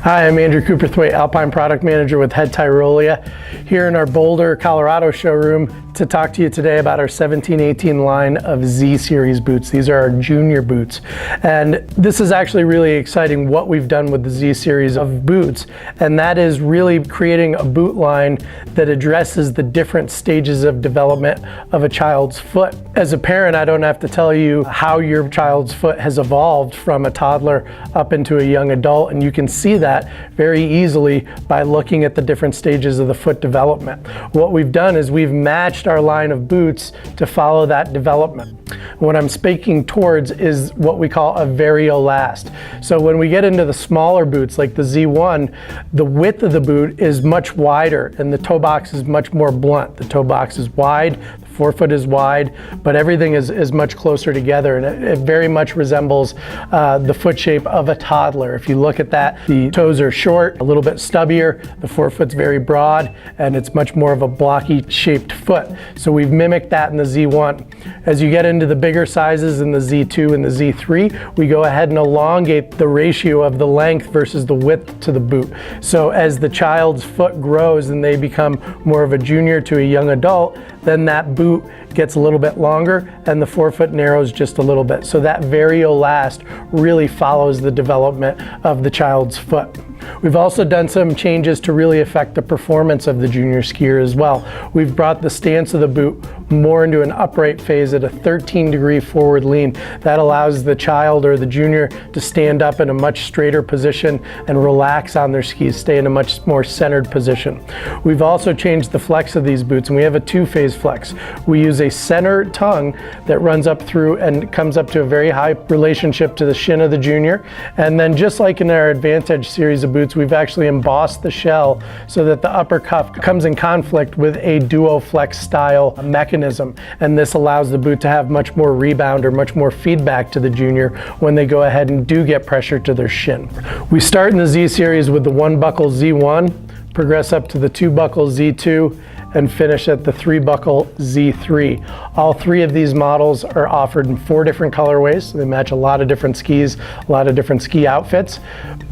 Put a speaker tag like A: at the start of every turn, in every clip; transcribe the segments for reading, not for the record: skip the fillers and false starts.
A: Hi, I'm Andrew Cooperthwaite, Alpine Product Manager with Head Tyrolia, here in our Boulder, Colorado showroom to talk to you today about our 17-18 line of Z Series boots. These are our junior boots. And this is actually really exciting what we've done with the Z Series of boots. And that is really creating a boot line that addresses the different stages of development of a child's foot. As a parent, I don't have to tell you how your child's foot has evolved from a toddler up into a young adult, and you can see that very easily by looking at the different stages of the foot development. What we've done is we've matched our line of boots to follow that development. What I'm speaking towards is what we call a variolast. So when we get into the smaller boots like the Z1, the width of the boot is much wider and the toe box is much more blunt. The toe box is wide, the forefoot is wide, but everything is much closer together, and it very much resembles the foot shape of a toddler. If you look at that, the toes are short, a little bit stubbier, the forefoot's very broad, and it's much more of a blocky shaped foot. So we've mimicked that in the Z1. As you get into the bigger sizes in the Z2 and the Z3, we go ahead and elongate the ratio of the length versus the width to the boot. So as the child's foot grows and they become more of a junior to a young adult, then that boot gets a little bit longer and the forefoot narrows just a little bit. So that variolast really follows the development of the child's foot. We've also done some changes to really affect the performance of the junior skier as well. We've brought the stance of the boot more into an upright phase at a 13-degree forward lean. That allows the child or the junior to stand up in a much straighter position and relax on their skis, stay in a much more centered position. We've also changed the flex of these boots, and we have a two-phase flex. We use a center tongue that runs up through and comes up to a very high relationship to the shin of the junior. And then just like in our Advantage series of boots, we've actually embossed the shell so that the upper cuff comes in conflict with a duo flex style mechanism, and this allows the boot to have much more rebound or much more feedback to the junior when they go ahead and do get pressure to their shin. We start in the Z Series with the one buckle Z1, progress up to the two buckle Z2, and finish at the three buckle Z3. All three of these models are offered in 4 different colorways. They match a lot of different skis, a lot of different ski outfits.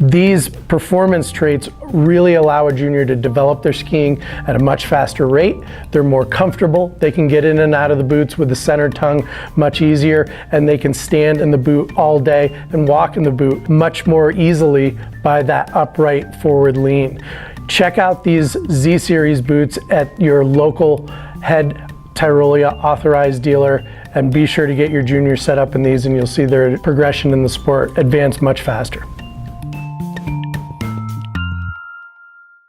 A: These performance traits really allow a junior to develop their skiing at a much faster rate. They're more comfortable. They can get in and out of the boots with the center tongue much easier, and they can stand in the boot all day and walk in the boot much more easily by that upright forward lean. Check out these Z Series boots at your local Head Tyrolia authorized dealer, and be sure to get your junior set up in these, and you'll see their progression in the sport advance much faster.